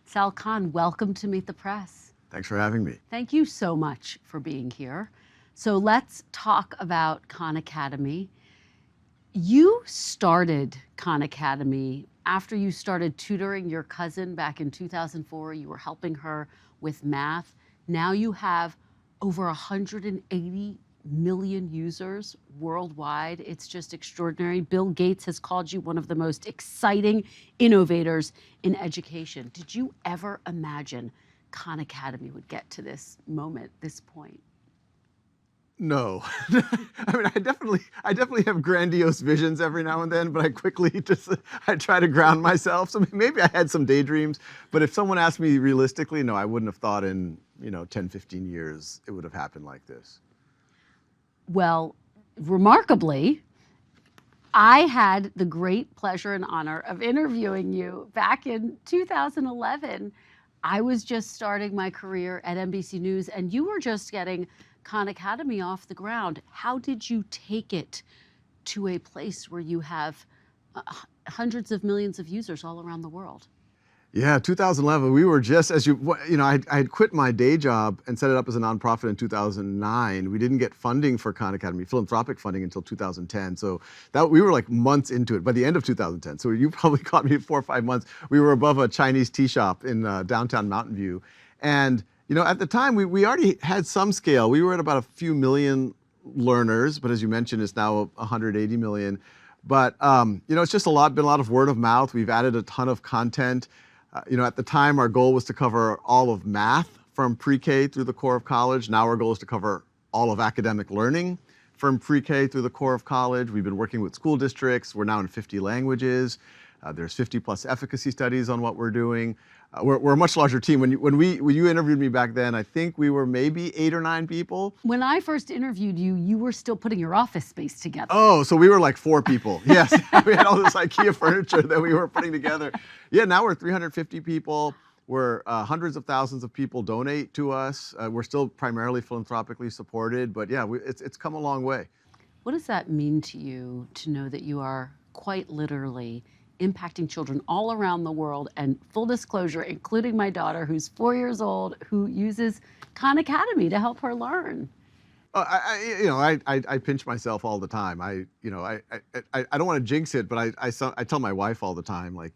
Sal Khan, welcome to Meet the Press. Thanks for having me. Thank you so much for being here. So let's talk about Khan Academy. You started Khan Academy after you started tutoring your cousin back in 2004. You were helping her with math. Now you have over 180 million users worldwide. It's just extraordinary. Bill Gates has called you one of the most exciting innovators in education. Did you ever imagine Khan Academy would get to this moment, this point? No. I mean, I definitely have grandiose visions every now and then, but I quickly I try to ground myself. So maybe I had some daydreams, but if someone asked me realistically, no, I wouldn't have thought in, 10, 15 years it would have happened like this. Well, remarkably, I had the great pleasure and honor of interviewing you back in 2011. I was just starting my career at NBC News, and you were just getting Khan Academy off the ground. How did you take it to a place where you have hundreds of millions of users all around the world? Yeah, 2011, we were just, I had quit my day job and set it up as a nonprofit in 2009. We didn't get funding for Khan Academy, philanthropic funding, until 2010. So we were like months into it, by the end of 2010. So you probably caught me 4 or 5 months. We were above a Chinese tea shop in downtown Mountain View. And, at the time, we already had some scale. We were at about a few million learners, but as you mentioned, it's now 180 million. But, it's just been a lot of word of mouth. We've added a ton of content. At the time, our goal was to cover all of math from pre-K through the core of college. Now our goal is to cover all of academic learning from pre-K through the core of college. We've been working with school districts. We're now in 50 languages. There's 50 plus efficacy studies on what we're doing. We're a much larger team. When you interviewed me back then, I think we were maybe 8 or 9 people. When I first interviewed you, you were still putting your office space together. Oh, so we were like 4 people. Yes, we had all this IKEA furniture that we were putting together. Yeah, now we're 350 people. We're hundreds of thousands of people donate to us. We're still primarily philanthropically supported, but yeah, it's come a long way. What does that mean to you to know that you are quite literally impacting children all around the world? And full disclosure, including my daughter, who's 4 years old, who uses Khan Academy to help her learn. I pinch myself all the time. I don't want to jinx it, but I tell my wife all the time, like,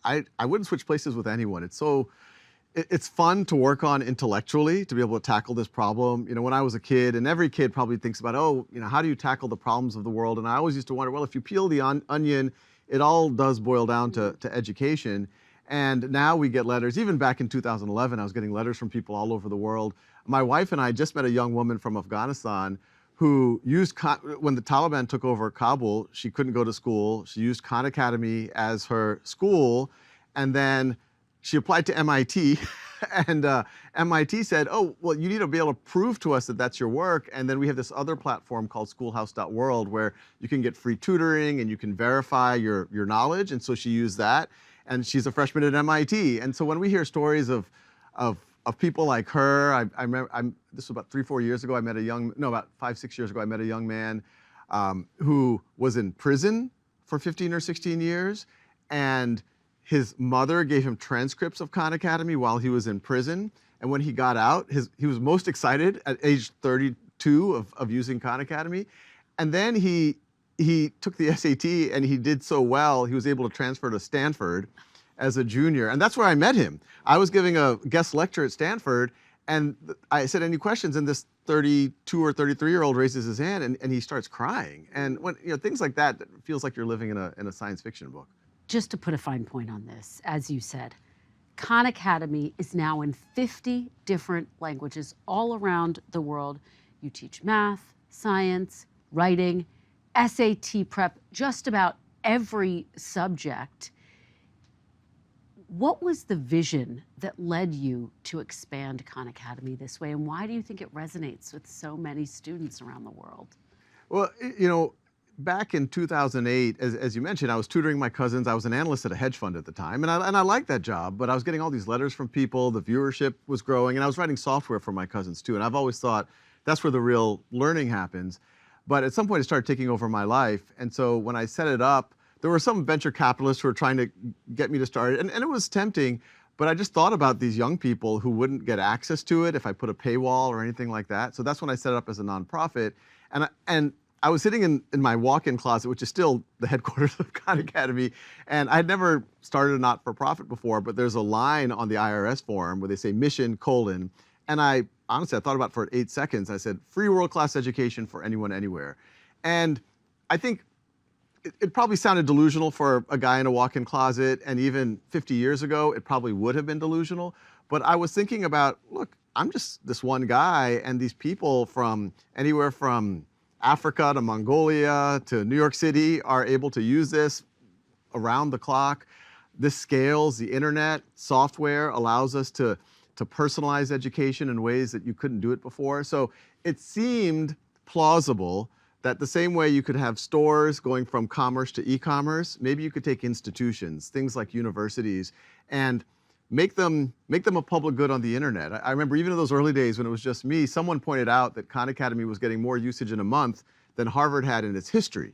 I wouldn't switch places with anyone. It's fun to work on intellectually, to be able to tackle this problem. When I was a kid, and every kid probably thinks about, how do you tackle the problems of the world? And I always used to wonder, well, if you peel the onion, it all does boil down to education. And now we get letters. Even back in 2011, I was getting letters from people all over the world. My wife and I just met a young woman from Afghanistan who used, when the Taliban took over Kabul, she couldn't go to school. She used Khan Academy as her school. And then she applied to MIT. And MIT said, oh, well, you need to be able to prove to us that that's your work. And then we have this other platform called schoolhouse.world where you can get free tutoring and you can verify your knowledge. And so she used that. And she's a freshman at MIT. And so when we hear stories of people like her, I remember, this was about 3 or 4 years ago, about 5 or 6 years ago, I met a young man who was in prison for 15 or 16 years. And his mother gave him transcripts of Khan Academy while he was in prison. And when he got out, he was most excited at age 32 of using Khan Academy. And then he took the SAT and he did so well, he was able to transfer to Stanford as a junior. And that's where I met him. I was giving a guest lecture at Stanford and I said, any questions? And this 32 or 33-year-old raises his hand and he starts crying. And when things like that, it feels like you're living in a science fiction book. Just to put a fine point on this, as you said, Khan Academy is now in 50 different languages all around the world. You teach math, science, writing, SAT prep, just about every subject. What was the vision that led you to expand Khan Academy this way, and why do you think it resonates with so many students around the world? Well, back in 2008, as you mentioned, I was tutoring my cousins. I was an analyst at a hedge fund at the time, and I liked that job, but I was getting all these letters from people, the viewership was growing, and I was writing software for my cousins too, and I've always thought that's where the real learning happens. But at some point, it started taking over my life, and so when I set it up, there were some venture capitalists who were trying to get me to start it, and it was tempting, But I just thought about these young people who wouldn't get access to it if I put a paywall or anything like that. So that's when I set it up as a nonprofit. And I was sitting in my walk-in closet, which is still the headquarters of Khan Academy, and I'd never started a not-for-profit before, but there's a line on the IRS form where they say mission, and I honestly, I thought about it for 8 seconds. I said, free world-class education for anyone, anywhere. And I think it probably sounded delusional for a guy in a walk-in closet, and even 50 years ago, it probably would have been delusional. But I was thinking about, look, I'm just this one guy, and these people from anywhere from Africa to Mongolia to New York City are able to use this around the clock. This scales. The internet software allows us to personalize education in ways that you couldn't do it before. So it seemed plausible that the same way you could have stores going from commerce to e-commerce, maybe you could take institutions, things like universities, and make them a public good on the internet. I remember even in those early days when it was just me, someone pointed out that Khan Academy was getting more usage in a month than Harvard had in its history.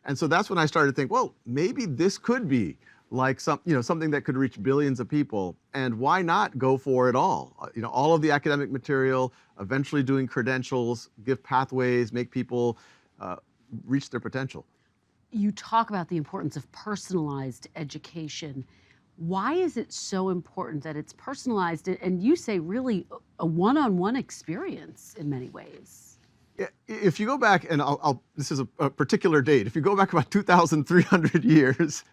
And so that's when I started to think, well, maybe this could be like something that could reach billions of people, and why not go for it all? All of the academic material, eventually doing credentials, give pathways, make people reach their potential. You talk about the importance of personalized education. Why is it so important that it's personalized, and you say really a one-on-one experience in many ways? If you go back, and this is a particular date, if you go back about 2,300 years,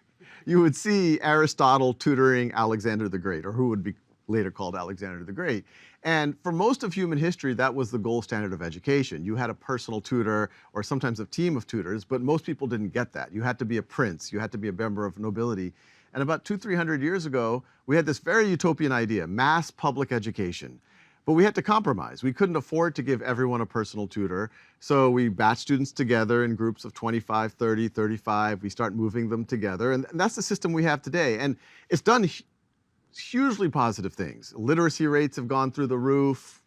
you would see Aristotle tutoring Alexander the Great, or who would be later called Alexander the Great. And for most of human history, that was the gold standard of education. You had a personal tutor, or sometimes a team of tutors, but most people didn't get that. You had to be a prince, you had to be a member of nobility. And about 200-300 years ago, we had this very utopian idea, mass public education. But we had to compromise. We couldn't afford to give everyone a personal tutor, so we batch students together in groups of 25, 30, 35. We start moving them together, and that's the system we have today. And it's done hugely positive things. Literacy rates have gone through the roof.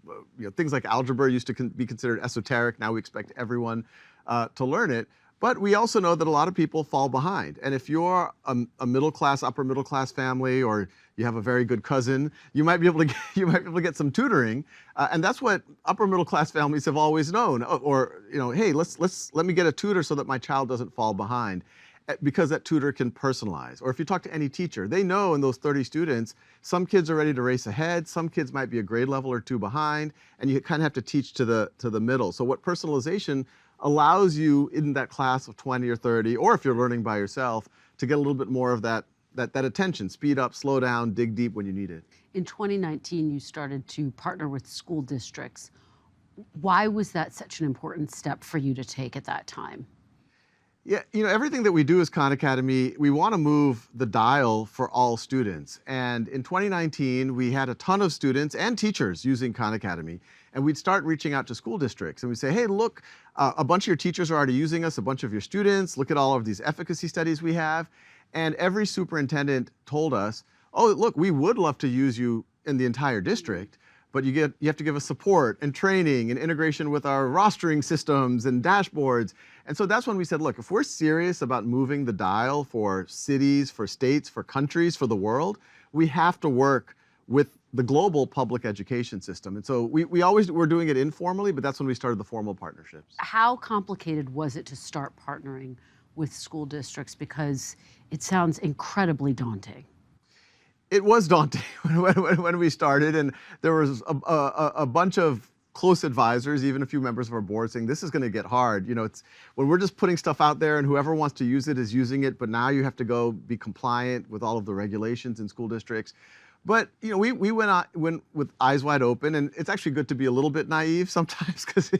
Things like algebra used to be considered esoteric. Now we expect everyone to learn it. But we also know that a lot of people fall behind. And if you're a middle class, upper middle class family, or you have a very good cousin, you might be able to get some tutoring. And that's what upper middle class families have always known. Or hey, let me get a tutor so that my child doesn't fall behind, because that tutor can personalize. Or if you talk to any teacher, they know in those 30 students, some kids are ready to race ahead, some kids might be a grade level or two behind, and you kind of have to teach to the middle. So what personalization allows you in that class of 20 or 30, or if you're learning by yourself, to get a little bit more of that attention, speed up, slow down, dig deep when you need it. In 2019, you started to partner with school districts. Why was that such an important step for you to take at that time? Yeah, everything that we do as Khan Academy, we want to move the dial for all students. And in 2019, we had a ton of students and teachers using Khan Academy. And we'd start reaching out to school districts, and we'd say, hey, look, a bunch of your teachers are already using us, a bunch of your students, look at all of these efficacy studies we have. And every superintendent told us, oh, look, we would love to use you in the entire district, but you have to give us support and training and integration with our rostering systems and dashboards. And so that's when we said, look, if we're serious about moving the dial for cities, for states, for countries, for the world, we have to work with the global public education system. And so we always were doing it informally, but that's when we started the formal partnerships. How complicated was it to start partnering with school districts? Because it sounds incredibly daunting. It was daunting when we started, and there was a bunch of close advisors, even a few members of our board, saying this is going to get hard. It's when we're just putting stuff out there and whoever wants to use it is using it, but now you have to go be compliant with all of the regulations in school districts. But we went with eyes wide open, and it's actually good to be a little bit naive sometimes because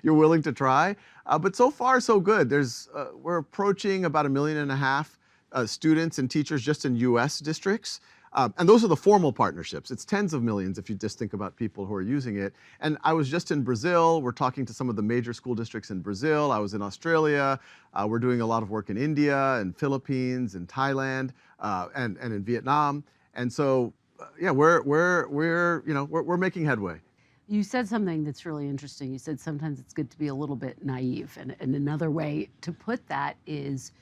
you're willing to try. But so far so good. We're approaching about 1.5 million students and teachers just in U.S. districts. And those are the formal partnerships. It's tens of millions if you just think about people who are using it. And I was just in Brazil. We're talking to some of the major school districts in Brazil. I was in Australia. We're doing a lot of work in India and Philippines and Thailand and in Vietnam. And so, yeah, we're making headway. You said something that's really interesting. You said sometimes it's good to be a little bit naive. And another way to put that is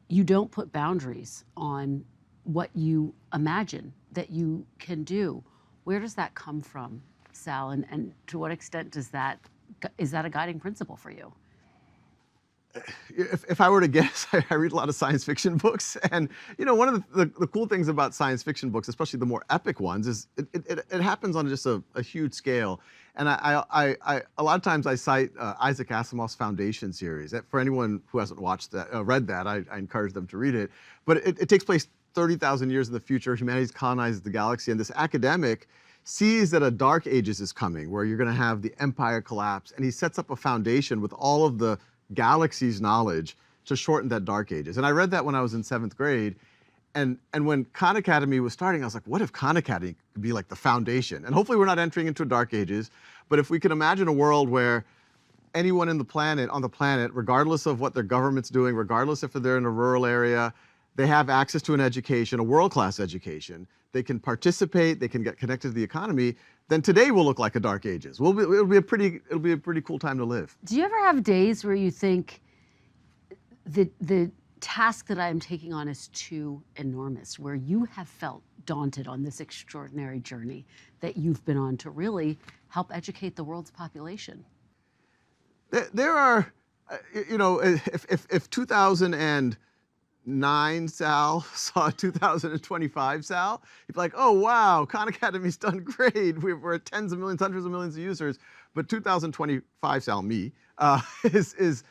you don't put boundaries on what you imagine that you can do. Where does that come from, Sal? And to what extent is that a guiding principle for you? If I were to guess, I read a lot of science fiction books, and one of the cool things about science fiction books, especially the more epic ones, is it happens on just a huge scale. And I a lot of times I cite Isaac Asimov's Foundation series. For anyone who hasn't read that, I encourage them to read it. But it takes place 30,000 years in the future. Humanity's colonizes the galaxy, and this academic sees that a dark ages is coming, where you're going to have the empire collapse, and he sets up a foundation with all of the galaxy's knowledge to shorten that dark ages. And I read that when I was in 7th grade. And when Khan Academy was starting, I was like, what if Khan Academy could be like the foundation? And hopefully we're not entering into a dark ages, but if we could imagine a world where anyone on the planet, regardless of what their government's doing, regardless if they're in a rural area, they have access to an education, a world-class education, they can participate, they can get connected to the economy, then today will look like a dark ages. It'll be a pretty cool time to live. Do you ever have days where you think the task that I am taking on is too enormous, where you have felt daunted on this extraordinary journey that you've been on to really help educate the world's population? There are, if 2009 Sal saw 2025 Sal, he'd be like, oh wow, Khan Academy's done great. We're at tens of millions, hundreds of millions of users. But 2025 Sal, me, is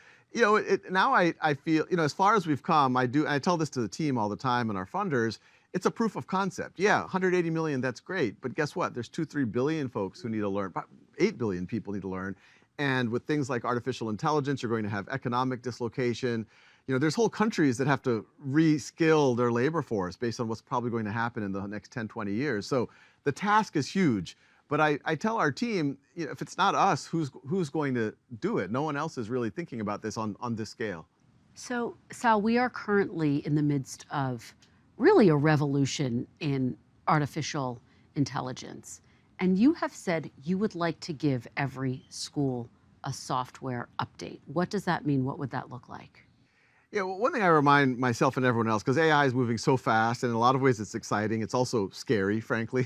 now I feel, as far as we've come, I tell this to the team all the time and our funders, it's a proof of concept. Yeah, 180 million, that's great. But guess what? There's 2-3 billion folks who need to learn, 8 billion people need to learn. And with things like artificial intelligence, you're going to have economic dislocation. There's whole countries that have to reskill their labor force based on what's probably going to happen in the next 10, 20 years. So the task is huge. But I tell our team, if it's not us, who's going to do it? No one else is really thinking about this on this scale. So, Sal, we are currently in the midst of really a revolution in artificial intelligence. And you have said you would like to give every school a software update. What does that mean? What would that look like? Yeah, well, one thing I remind myself and everyone else, because AI is moving so fast, and in a lot of ways it's exciting, it's also scary, frankly,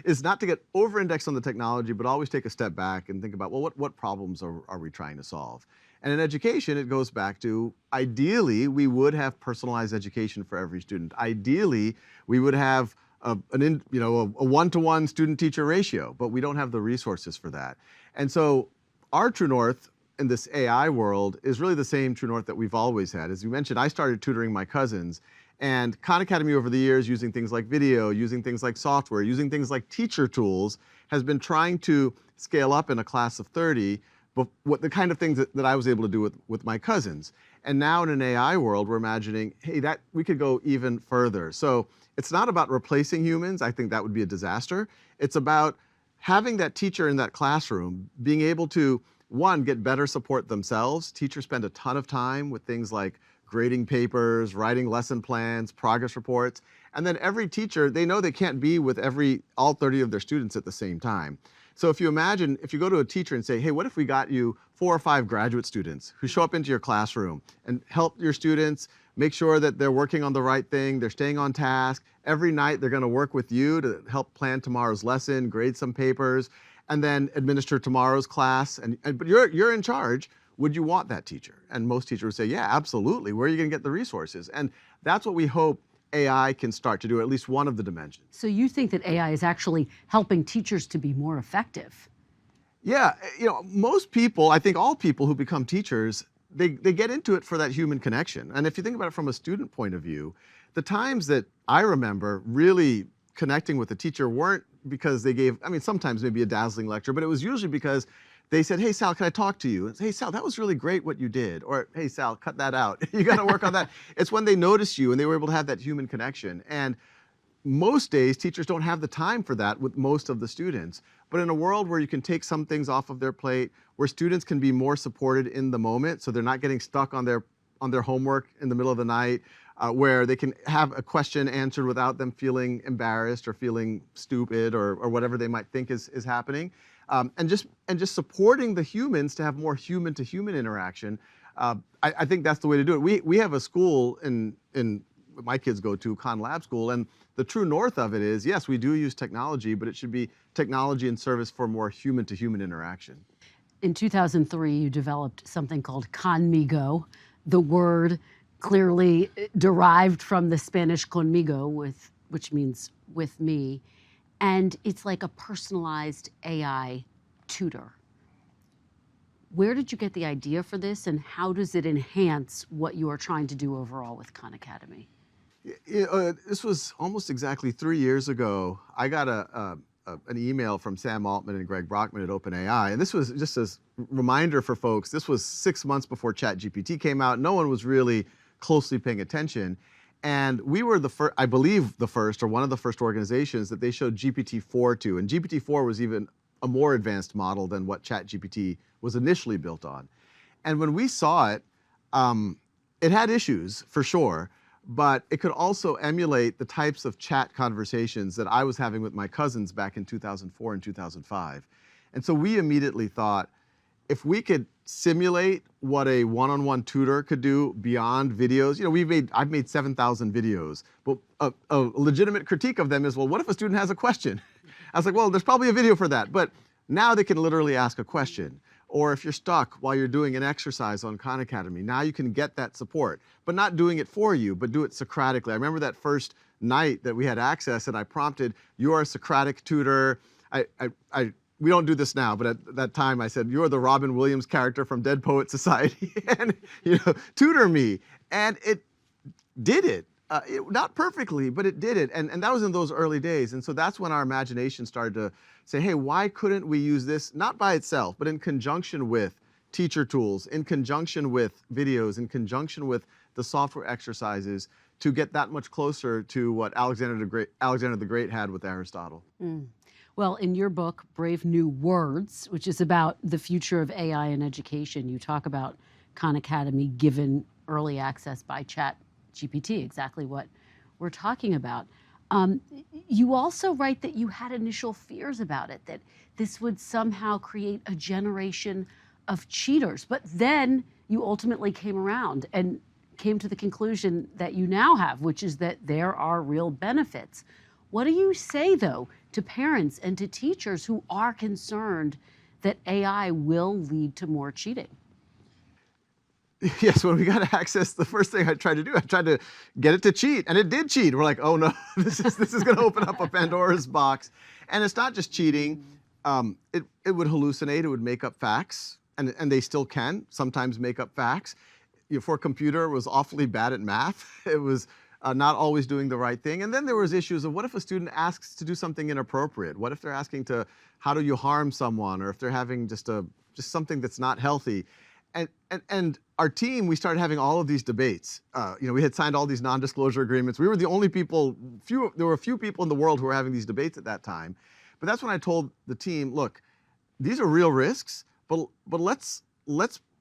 is not to get over-indexed on the technology, but always take a step back and think about, well, what problems are we trying to solve? And in education, it goes back to, ideally, we would have personalized education for every student. Ideally, we would have a one-to-one student-teacher ratio, but we don't have the resources for that. And so our true north in this AI world is really the same true north that we've always had. As you mentioned, I started tutoring my cousins, and Khan Academy over the years, using things like video, using things like software, using things like teacher tools, has been trying to scale up in a class of 30, but the kind of things that I was able to do with my cousins. And now in an AI world, we're imagining, hey, that we could go even further. So it's not about replacing humans. I think that would be a disaster. It's about having that teacher in that classroom being able to, one, get better support themselves. Teachers spend a ton of time with things like grading papers, writing lesson plans, progress reports. And then every teacher, they know they can't be with all 30 of their students at the same time. So if you imagine, if you go to a teacher and say, hey, what if we got you 4 or 5 graduate students who show up into your classroom and help your students make sure that they're working on the right thing, they're staying on task. Every night they're gonna work with you to help plan tomorrow's lesson, grade some papers, and then administer tomorrow's class. But you're in charge. Would you want that teacher? And most teachers would say, yeah, absolutely. Where are you gonna get the resources? And that's what we hope AI can start to do, at least one of the dimensions. So you think that AI is actually helping teachers to be more effective? Yeah, most people, I think all people who become teachers, they get into it for that human connection. And if you think about it from a student point of view, the times that I remember really connecting with a teacher weren't because they gave, sometimes maybe a dazzling lecture, but it was usually because they said, hey, Sal, can I talk to you? And, hey, Sal, that was really great what you did. Or, hey, Sal, cut that out. You got to work on that. It's when they noticed you and they were able to have that human connection. And most days, teachers don't have the time for that with most of the students. But in a world where you can take some things off of their plate, where students can be more supported in the moment, so they're not getting stuck on their homework in the middle of the night, where they can have a question answered without them feeling embarrassed or feeling stupid or whatever they might think is happening. And just supporting the humans to have more human-to-human interaction. I think that's the way to do it. We have a school my kids go to, Khan Lab School. And the true north of it is, yes, we do use technology, but it should be technology in service for more human-to-human interaction. In 2003, you developed something called Conmigo. The word clearly derived from the Spanish conmigo, which means with me. And it's like a personalized AI tutor. Where did you get the idea for this, and how does it enhance what you are trying to do overall with Khan Academy? This was almost exactly 3 years ago. I got an email from Sam Altman and Greg Brockman at OpenAI, and this was just a reminder for folks. This was 6 months before ChatGPT came out. No one was really closely paying attention, and we were the first, I believe, the first or one of the first organizations that they showed GPT-4 to, and GPT-4 was even a more advanced model than what ChatGPT was initially built on. And when we saw it, it had issues for sure, but it could also emulate the types of chat conversations that I was having with my cousins back in 2004 and 2005. And so we immediately thought, if we could simulate what a one-on-one tutor could do beyond videos, I've made 7,000 videos, but a legitimate critique of them is, well, what if a student has a question? I was like, well, there's probably a video for that, but now they can literally ask a question. Or if you're stuck while you're doing an exercise on Khan Academy, now you can get that support, but not doing it for you, but do it Socratically. I remember that first night that we had access and I prompted, you're a Socratic tutor. We don't do this now, but at that time I said, you're the Robin Williams character from Dead Poet Society, and tutor me. And it did it. Not perfectly, but it did it. And that was in those early days. And so that's when our imagination started to say, hey, why couldn't we use this, not by itself, but in conjunction with teacher tools, in conjunction with videos, in conjunction with the software exercises to get that much closer to what Alexander the Great had with Aristotle. Well, in your book, Brave New Words, which is about the future of AI in education, you talk about Khan Academy given early access by ChatGPT, exactly what we're talking about. You also write that you had initial fears about it, that this would somehow create a generation of cheaters. But then you ultimately came around and came to the conclusion that you now have, which is that there are real benefits. What do you say, though, to parents and to teachers who are concerned that AI will lead to more cheating? Yes, when we got access, the first thing I tried to do, I tried to get it to cheat, and it did cheat. We're like, oh no, this is going to open up a Pandora's box. And it's not just cheating. It would hallucinate. It would make up facts, and they still can sometimes make up facts. For a computer, it was awfully bad at math. It was not always doing the right thing. And then there was issues of what if a student asks to do something inappropriate? What if they're asking to, how do you harm someone? Or if they're having just something that's not healthy? And our team, we started having all of these debates. We had signed all these non-disclosure agreements. We were the only people, there were a few people in the world who were having these debates at that time. But that's when I told the team, look, these are real risks, but let's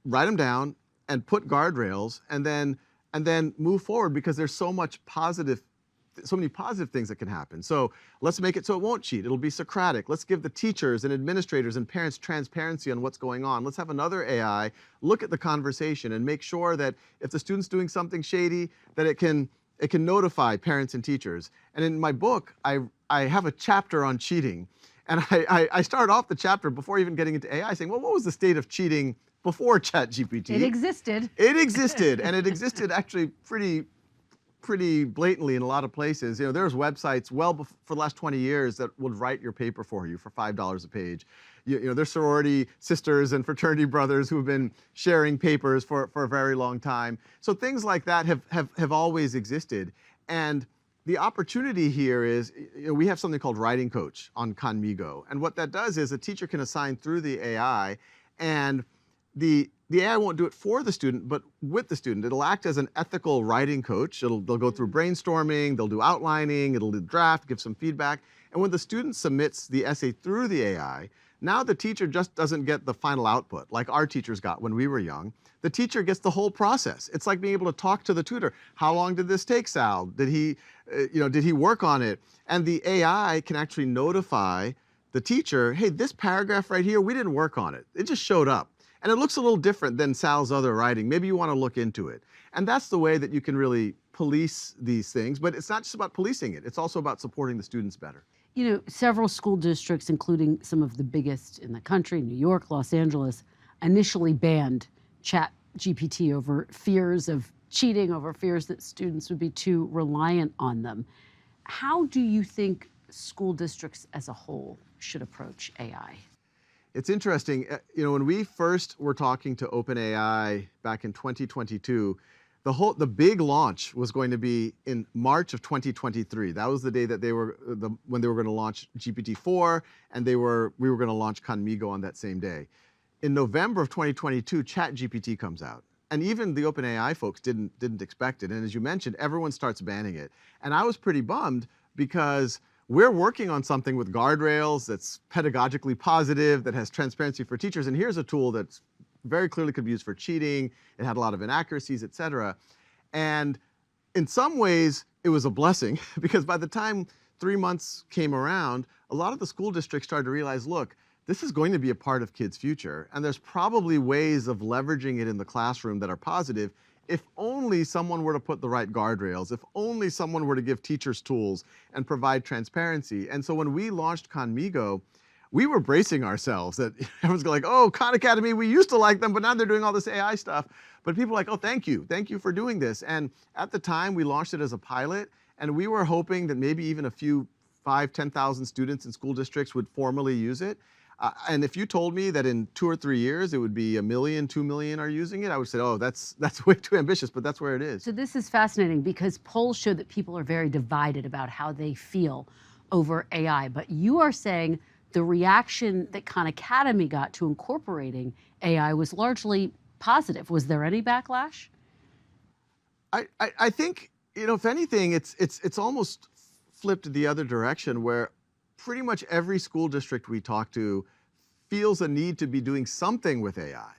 write them down and put guardrails and then move forward, because there's so many positive things that can happen. So let's make it so it won't cheat. It'll be Socratic. Let's give the teachers and administrators and parents transparency on what's going on. Let's have another AI look at the conversation and make sure that if the student's doing something shady, that it can notify parents and teachers. And in my book, I have a chapter on cheating. And I start off the chapter before even getting into AI saying, well, what was the state of cheating before ChatGPT? It existed. It existed, and it existed actually pretty blatantly in a lot of places. There's websites for the last 20 years that would write your paper for you for $5 a page. There's sorority sisters and fraternity brothers who have been sharing papers for a very long time. So things like that have always existed. And the opportunity here is, we have something called Writing Coach on Conmigo. And what that does is a teacher can assign through the AI, and the AI won't do it for the student, but with the student. It'll act as an ethical writing coach. They'll go through brainstorming, they'll do outlining, it'll do draft, give some feedback. And when the student submits the essay through the AI, now the teacher just doesn't get the final output like our teachers got when we were young. The teacher gets the whole process. It's like being able to talk to the tutor. How long did this take, Sal? Did he work on it? And the AI can actually notify the teacher, hey, this paragraph right here, we didn't work on it. It just showed up. and it looks a little different than Sal's other writing. Maybe you want to look into it. And that's the way that you can really police these things, but it's not just about policing it. It's also about supporting the students better. You know, several school districts, including some of the biggest in the country, New York, Los Angeles, initially banned Chat GPT over fears of cheating, over fears that students would be too reliant on them. How do you think school districts as a whole should approach AI? It's interesting, you know, when we first were talking to OpenAI back in 2022, the big launch was going to be in March of 2023. That was the day that when they were going to launch GPT-4, and we were going to launch Conmigo on that same day. In November of 2022, ChatGPT comes out. And even the OpenAI folks didn't expect it. And as you mentioned, everyone starts banning it. And I was pretty bummed because we're working on something with guardrails that's pedagogically positive, that has transparency for teachers. And here's a tool that's very clearly could be used for cheating. It had a lot of inaccuracies, et cetera. And in some ways, it was a blessing because by the time 3 months came around, a lot of the school districts started to realize, look, this is going to be a part of kids' future, and there's probably ways of leveraging it in the classroom that are positive if only someone were to put the right guardrails, if only someone were to give teachers tools and provide transparency. And so when we launched Conmigo, we were bracing ourselves that everyone's like, oh, Khan Academy, we used to like them, but now they're doing all this AI stuff. But people are like, oh, thank you for doing this. And at the time, we launched it as a pilot, and we were hoping that maybe even a few 5,000, 10,000 students in school districts would formally use it. And if you told me that in 2 or 3 years it would be 1 million, 2 million are using it, I would say, oh, that's way too ambitious, but that's where it is. So this is fascinating because polls show that people are very divided about how they feel over AI. But you are saying the reaction that Khan Academy got to incorporating AI was largely positive. Was there any backlash? I think, you know, if anything, it's almost flipped the other direction where pretty much every school district we talk to feels a need to be doing something with AI.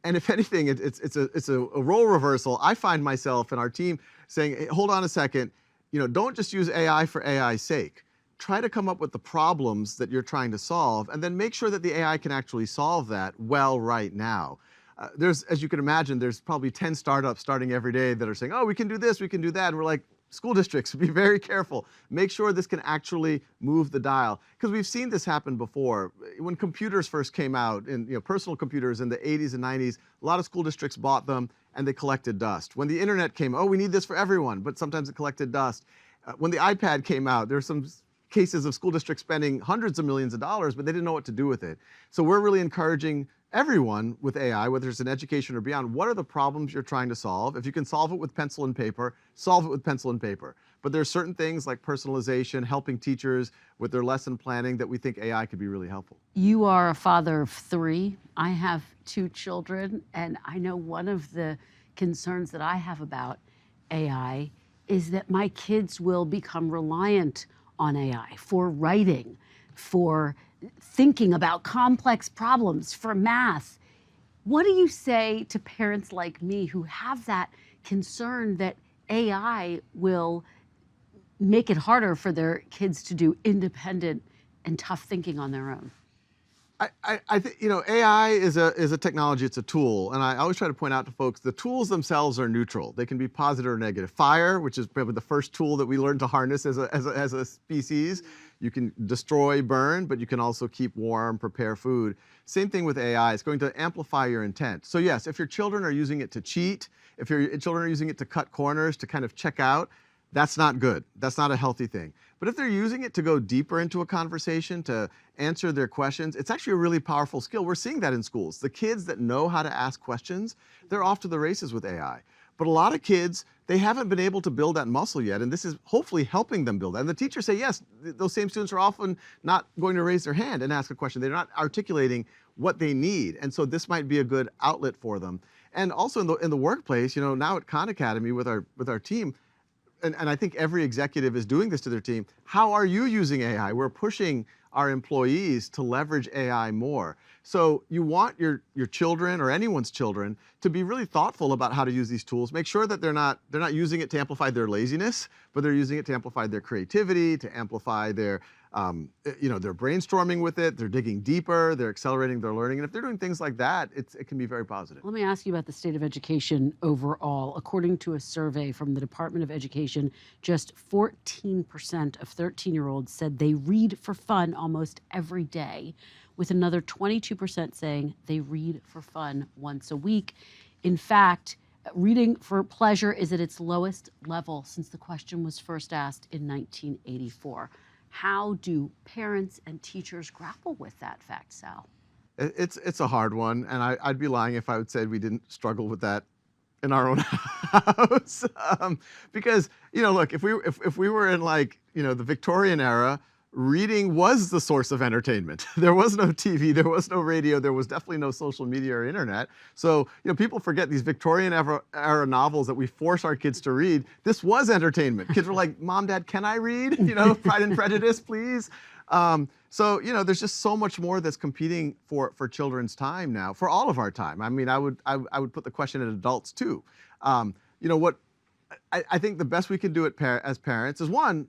And if anything, it's a role reversal. I find myself and our team saying, hey, hold on a second, you know, don't just use AI for AI's sake. Try to come up with the problems that you're trying to solve, and then make sure that the AI can actually solve that well right now. As you can imagine, there's probably 10 startups starting every day that are saying, oh, we can do this, we can do that. And we're like, school districts, be very careful. Make sure this can actually move the dial. Because we've seen this happen before. When computers first came out, personal computers in the 80s and 90s, a lot of school districts bought them and they collected dust. When the internet came, oh, we need this for everyone, but sometimes it collected dust. When the iPad came out, there were some cases of school districts spending hundreds of millions of dollars, but they didn't know what to do with it. So we're really encouraging everyone with AI, whether it's in education or beyond, what are the problems you're trying to solve? If you can solve it with pencil and paper, solve it with pencil and paper. But there are certain things like personalization, helping teachers with their lesson planning that we think AI could be really helpful. You are a father of 3. I have 2 children, and I know one of the concerns that I have about AI is that my kids will become reliant on AI for writing, for thinking about complex problems, for math. What do you say to parents like me who have that concern that AI will make it harder for their kids to do independent and tough thinking on their own? I think, you know, AI is a technology, it's a tool. And I always try to point out to folks, the tools themselves are neutral. They can be positive or negative. Fire, which is probably the first tool that we learned to harness as a species. You can destroy, burn, but you can also keep warm, prepare food. Same thing with AI, it's going to amplify your intent. So yes, if your children are using it to cheat, if your children are using it to cut corners, to kind of check out, that's not good. That's not a healthy thing. But if they're using it to go deeper into a conversation, to answer their questions, it's actually a really powerful skill. We're seeing that in schools. The kids that know how to ask questions, they're off to the races with AI. But a lot of kids, they haven't been able to build that muscle yet, and this is hopefully helping them build that. And the teachers say, yes, those same students are often not going to raise their hand and ask a question. They're not articulating what they need, and so this might be a good outlet for them. And also in the workplace, you know, now at Khan Academy with our team, and I think every executive is doing this to their team, how are you using AI? We're pushing our employees to leverage AI more. So you want your children or anyone's children to be really thoughtful about how to use these tools. Make sure that they're not using it to amplify their laziness, but they're using it to amplify their creativity, to amplify their They're brainstorming with it, they're digging deeper, they're accelerating their learning. And if they're doing things like that, it can be very positive. Let me ask you about the state of education overall. According to a survey from the Department of Education, just 14% of 13-year-olds said they read for fun almost every day, with another 22% saying they read for fun once a week. In fact, reading for pleasure is at its lowest level since the question was first asked in 1984. How do parents and teachers grapple with that fact, Sal? It's a hard one, and I'd be lying if I would say we didn't struggle with that in our own house. Because look, if we were in the Victorian era, reading was the source of entertainment. There was no TV, there was no radio, there was definitely no social media or internet. So people forget these Victorian era novels that we force our kids to read. This was entertainment. Kids were like, "Mom, Dad, can I read? Pride and Prejudice, please." So there's just so much more that's competing for children's time now, for all of our time. I mean, I would put the question at adults too. What I think the best we can do as parents is, one,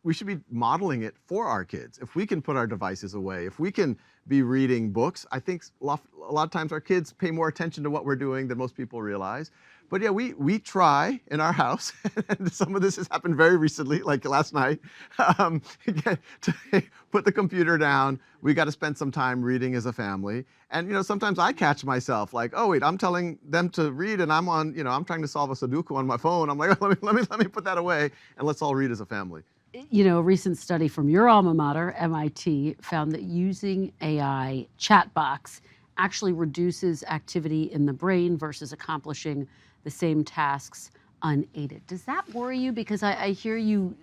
we should be modeling it for our kids. If we can put our devices away, if we can be reading books, I think a lot of times our kids pay more attention to what we're doing than most people realize. But yeah, we try in our house, and some of this has happened very recently, like last night, to put the computer down. We got to spend some time reading as a family. And sometimes I catch myself like, oh wait, I'm telling them to read, and I'm on, I'm trying to solve a Sudoku on my phone. I'm like, let me put that away, and let's all read as a family. A recent study from your alma mater, MIT, found that using AI chat box actually reduces activity in the brain versus accomplishing the same tasks unaided. Does that worry you? Because I hear you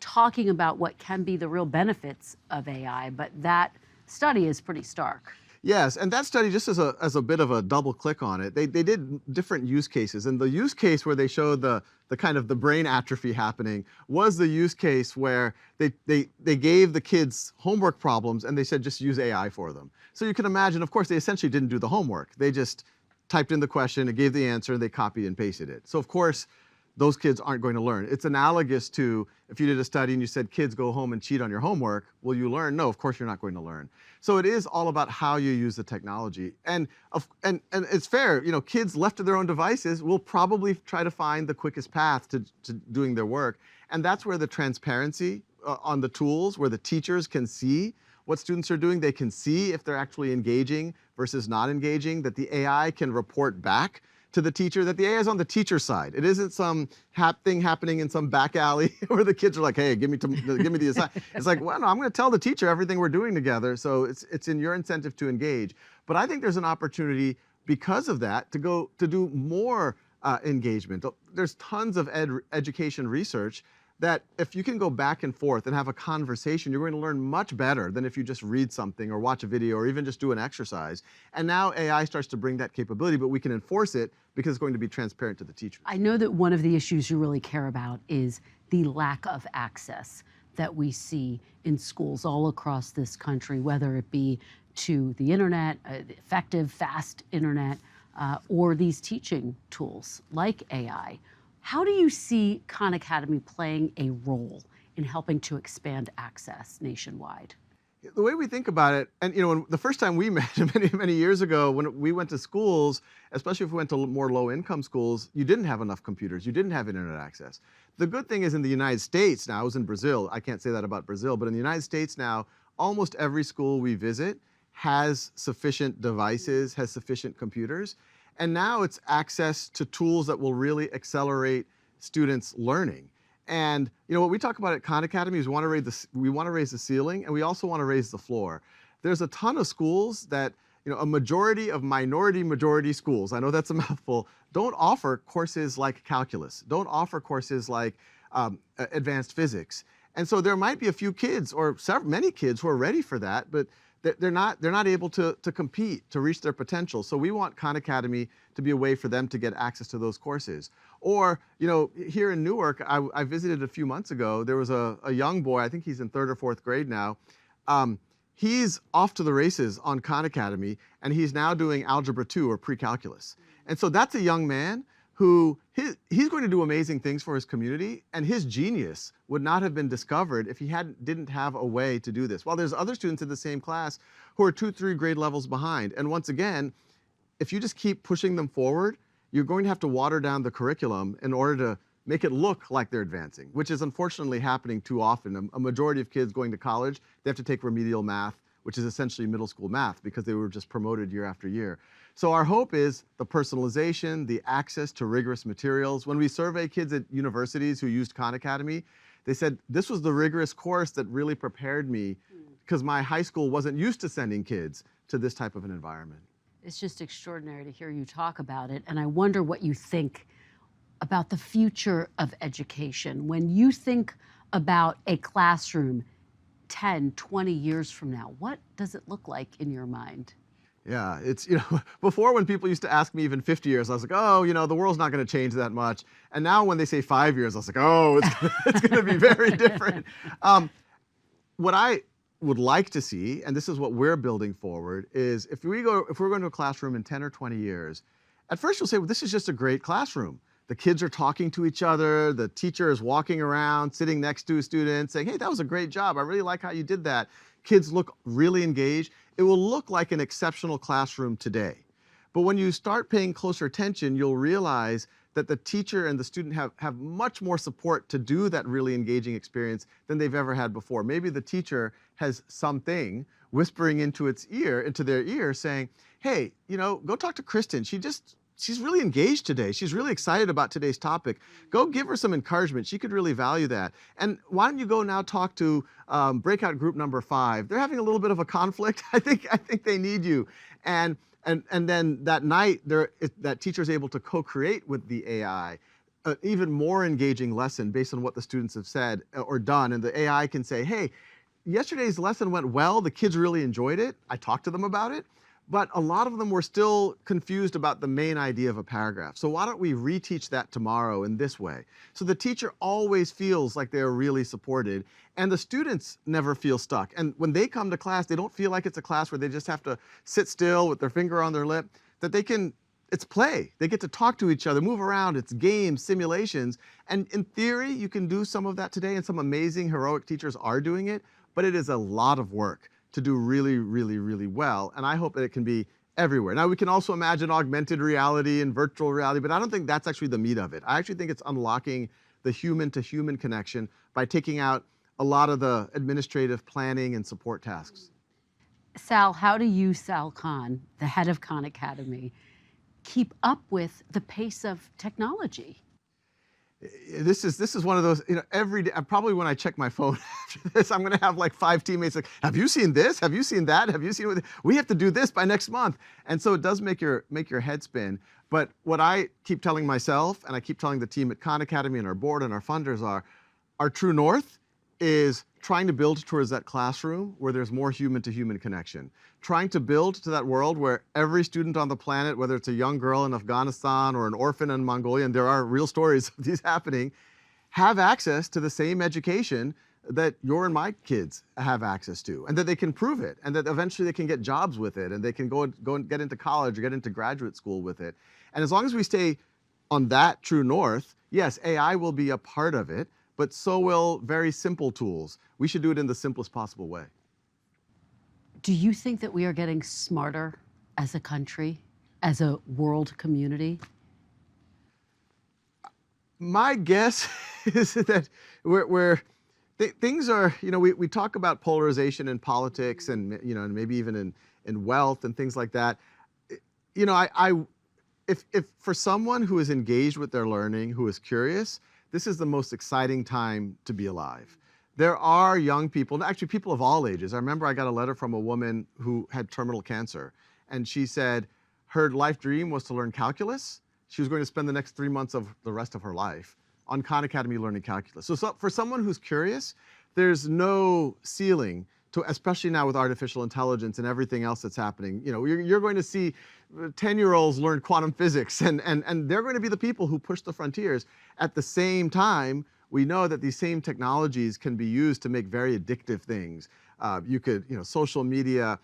talking about what can be the real benefits of AI, but that study is pretty stark. Yes, and that study, just as a bit of a double click on it, they did different use cases. And the use case where they showed the kind of the brain atrophy happening was the use case where they gave the kids homework problems and they said just use AI for them. So you can imagine, of course, they essentially didn't do the homework. They just typed in the question, it gave the answer, and they copied and pasted it. So of course, those kids aren't going to learn. It's analogous to if you did a study and you said, kids, go home and cheat on your homework. Will you learn? No, of course you're not going to learn. So it is all about how you use the technology. And it's fair, kids left to their own devices will probably try to find the quickest path to doing their work. And that's where the transparency on the tools, where the teachers can see what students are doing. They can see if they're actually engaging versus not engaging, that the AI can report back to the teacher, that the AI is on the teacher side. It isn't some thing happening in some back alley where the kids are like, hey, give me the assignment. It's like, well, no, I'm going to tell the teacher everything we're doing together, so it's in your incentive to engage. But I think there's an opportunity because of that to do more engagement. There's tons of education research that if you can go back and forth and have a conversation, you're going to learn much better than if you just read something or watch a video or even just do an exercise. And now AI starts to bring that capability, but we can enforce it because it's going to be transparent to the teacher. I know that one of the issues you really care about is the lack of access that we see in schools all across this country, whether it be to the internet, effective, fast internet, or these teaching tools like AI. How do you see Khan Academy playing a role in helping to expand access nationwide? The way we think about it, and when the first time we met many years ago, when we went to schools, especially if we went to more low-income schools, you didn't have enough computers, you didn't have internet access. The good thing is in the United States now, I was in Brazil, I can't say that about Brazil, but in the United States now, almost every school we visit has sufficient devices, has sufficient computers. And now it's access to tools that will really accelerate students' learning. And what we talk about at Khan Academy is we want to raise the ceiling, and we also want to raise the floor. There's a ton of schools that, a majority of majority schools, I know that's a mouthful, don't offer courses like calculus, don't offer courses like advanced physics. And so there might be a few kids or many kids who are ready for that, but they're not able to compete, to reach their potential. So we want Khan Academy to be a way for them to get access to those courses. Or, here in Newark, I visited a few months ago, there was a young boy, I think he's in 3rd or 4th grade now. He's off to the races on Khan Academy, and he's now doing Algebra 2 or pre-calculus. And so that's a young man, he's going to do amazing things for his community, and his genius would not have been discovered if he didn't have a way to do this. While there's other students in the same class who are 2-3 grade levels behind. And once again, if you just keep pushing them forward, you're going to have to water down the curriculum in order to make it look like they're advancing, which is unfortunately happening too often. A majority of kids going to college, they have to take remedial math, which is essentially middle school math, because they were just promoted year after year. So our hope is the personalization, the access to rigorous materials. When we survey kids at universities who used Khan Academy, they said, this was the rigorous course that really prepared me, because my high school wasn't used to sending kids to this type of an environment. It's just extraordinary to hear you talk about it, and I wonder what you think about the future of education. When you think about a classroom 10, 20 years from now, what does it look like in your mind? Yeah, it's, before when people used to ask me even 50 years, I was like, oh, the world's not going to change that much. And now when they say 5 years, I was like, oh, it's going to be very different. What I would like to see, and this is what we're building forward, is if we're going to a classroom in 10 or 20 years, at first you'll say, well, this is just a great classroom. The kids are talking to each other, the teacher is walking around, sitting next to a student, saying, hey, that was a great job. I really like how you did that. Kids look really engaged. It will look like an exceptional classroom today. But when you start paying closer attention, you'll realize that the teacher and the student have much more support to do that really engaging experience than they've ever had before. Maybe the teacher has something whispering into their ear saying, hey, go talk to Kristen. She's really engaged today. She's really excited about today's topic. Go give her some encouragement. She could really value that. And why don't you go now talk to breakout group number 5? They're having a little bit of a conflict. I think they need you. And then that night, that teacher is able to co-create with the AI an even more engaging lesson based on what the students have said or done. And the AI can say, hey, yesterday's lesson went well. The kids really enjoyed it. I talked to them about it. But a lot of them were still confused about the main idea of a paragraph. So why don't we reteach that tomorrow in this way? So the teacher always feels like they're really supported, and the students never feel stuck. And when they come to class, they don't feel like it's a class where they just have to sit still with their finger on their lip, that it's play. They get to talk to each other, move around, it's games, simulations. And in theory, you can do some of that today, and some amazing, heroic teachers are doing it, but it is a lot of work to do really, really, really well. And I hope that it can be everywhere. Now, we can also imagine augmented reality and virtual reality, but I don't think that's actually the meat of it. I actually think it's unlocking the human-to-human connection by taking out a lot of the administrative planning and support tasks. Sal, how do you, Sal Khan, the head of Khan Academy, keep up with the pace of technology? This is one of those, every day, probably when I check my phone after this, I'm going to have like 5 teammates like, have you seen this? Have you seen that? Have you seen what? We have to do this by next month. And so it does make your head spin. But what I keep telling myself, and I keep telling the team at Khan Academy and our board and our funders are, our true north is trying to build towards that classroom where there's more human-to-human connection. Trying to build to that world where every student on the planet, whether it's a young girl in Afghanistan or an orphan in Mongolia, and there are real stories of these happening, have access to the same education that your and my kids have access to, and that they can prove it, and that eventually they can get jobs with it, and they can go and get into college or get into graduate school with it. And as long as we stay on that true north, yes, AI will be a part of it, but so will very simple tools. We should do it in the simplest possible way. Do you think that we are getting smarter as a country, as a world community? My guess is that things are, we talk about polarization in politics and, and maybe even in wealth and things like that. If for someone who is engaged with their learning, who is curious, this is the most exciting time to be alive. There are young people, actually people of all ages. I remember I got a letter from a woman who had terminal cancer, and she said her life dream was to learn calculus. She was going to spend the next 3 months of the rest of her life on Khan Academy learning calculus. So for someone who's curious, there's no ceiling to, especially now with artificial intelligence and everything else that's happening. You're going to see 10-year-olds learn quantum physics, and they're going to be the people who push the frontiers. At the same time, we know that these same technologies can be used to make very addictive things. Social media,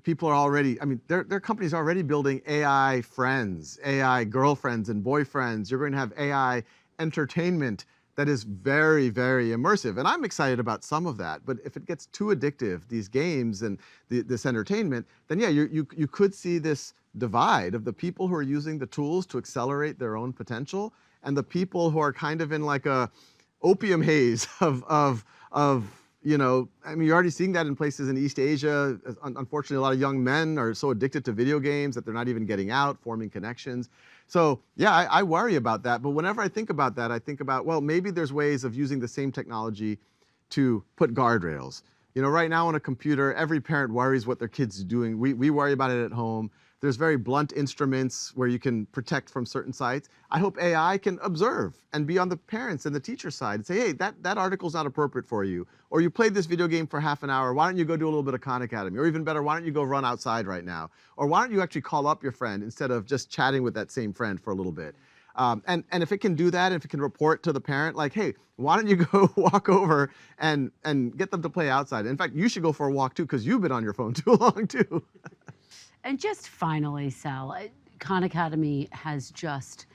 people are already, I mean, there are companies already building AI friends, AI girlfriends and boyfriends. You're going to have AI entertainment that is very, very immersive. And I'm excited about some of that. But if it gets too addictive, these games and this entertainment, then yeah, you could see this divide of the people who are using the tools to accelerate their own potential and the people who are kind of in like a opium haze of you know, I mean, you're already seeing that in places in East Asia. Unfortunately, a lot of young men are so addicted to video games that they're not even getting out, forming connections. So yeah, I worry about that. But whenever I think about that, I think about, well, maybe there's ways of using the same technology to put guardrails. You know, right now on a computer, every parent worries what their kids are doing. We worry about it at home. There's very blunt instruments where you can protect from certain sites. I hope AI can observe and be on the parents and the teacher side and say, hey, that article's not appropriate for you. Or you played this video game for half an hour. Why don't you go do a little bit of Khan Academy? Or even better, why don't you go run outside right now? Or why don't you actually call up your friend instead of just chatting with that same friend for a little bit? And if it can do that, if it can report to the parent, like, hey, why don't you go walk over and get them to play outside? In fact, you should go for a walk too, because you've been on your phone too long too. And just finally, Sal, Khan Academy has just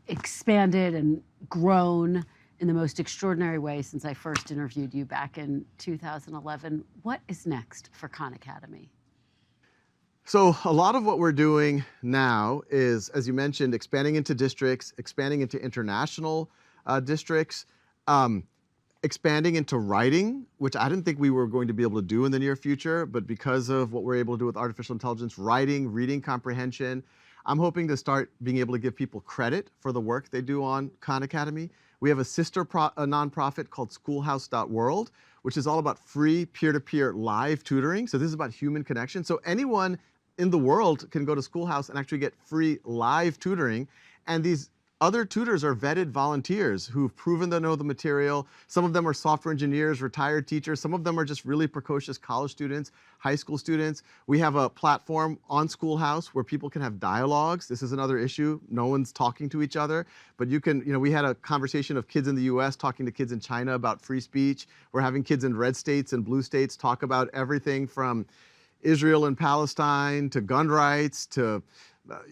expanded and grown in the most extraordinary way since I first interviewed you back in 2011. What is next for Khan Academy? So a lot of what we're doing now is, as you mentioned, expanding into districts, expanding into international districts, expanding into writing, which I didn't think we were going to be able to do in the near future, but because of what we're able to do with artificial intelligence, writing, reading comprehension, I'm hoping to start being able to give people credit for the work they do on Khan Academy. We have a sister nonprofit called schoolhouse.world, which is all about free peer-to-peer live tutoring. So this is about human connection. So anyone in the world can go to Schoolhouse and actually get free live tutoring. And these other tutors are vetted volunteers who've proven to know the material. Some of them are software engineers, retired teachers. Some of them are just really precocious college students, high school students. We have a platform on Schoolhouse where people can have dialogues. This is another issue. No one's talking to each other, but you can, you know, we had a conversation of kids in the US talking to kids in China about free speech. We're having kids in red states and blue states talk about everything from Israel and Palestine to gun rights to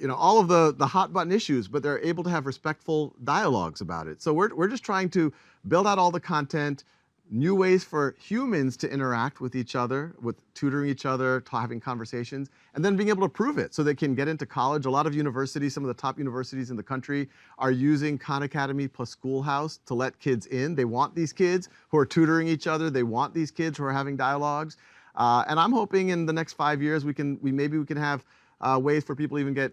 you know, all of the hot button issues, but they're able to have respectful dialogues about it. So we're just trying to build out all the content, new ways for humans to interact with each other, with tutoring each other, having conversations, and then being able to prove it so they can get into college. A lot of universities, some of the top universities in the country, are using Khan Academy plus Schoolhouse to let kids in. They want these kids who are tutoring each other. They want these kids who are having dialogues. And I'm hoping in the next 5 years maybe we can have ways for people to even get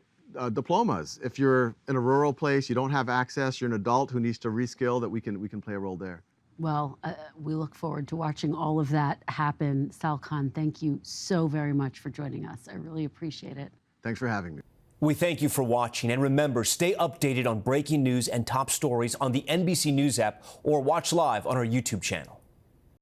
diplomas. If you're in a rural place, you don't have access, you're an adult who needs to reskill, that we can play a role there. Well, we look forward to watching all of that happen. Sal Khan, thank you so very much for joining us. I really appreciate it. Thanks for having me. We thank you for watching, and remember, stay updated on breaking news and top stories on the NBC News app or watch live on our YouTube channel.